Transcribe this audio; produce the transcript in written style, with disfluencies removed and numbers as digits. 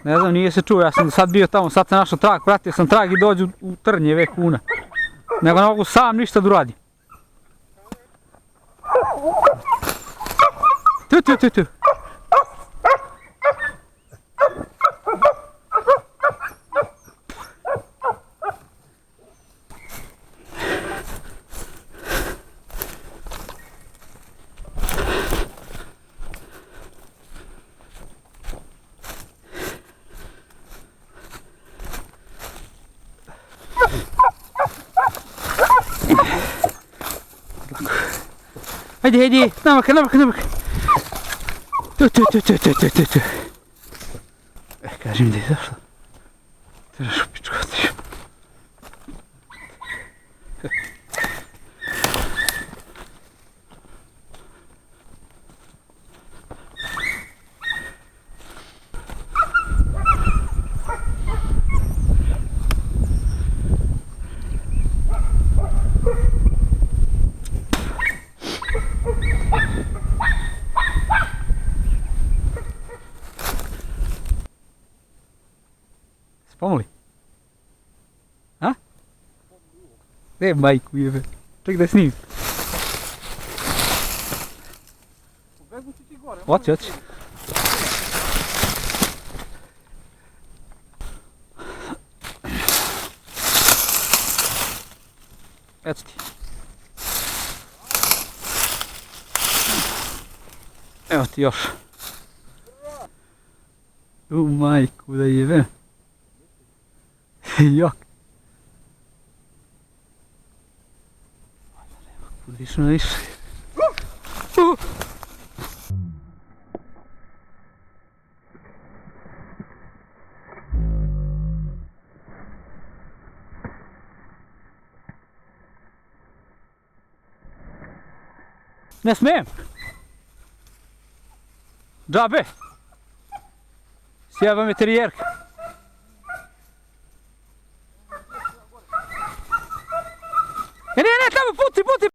Ne znam, nije se čuo, ja sam sad bio tamo, sad sam našao trag, pratio sam trag i dođu u trnjeve kuna. Nego ne mogu sam ništa da uradim. Tu. Hajde, namak. Tu. Kažem gdje je došla. Trebaš u pičku otići. Pomoli? A? Gdje je majku jebe? Ček da snimim. Oći. Eto ti. Evo ti još. U majku da jebe. Jak. Odlično više. Ne smijem. Džabe. Sjeba me terijerka. Ne, tamo, puti!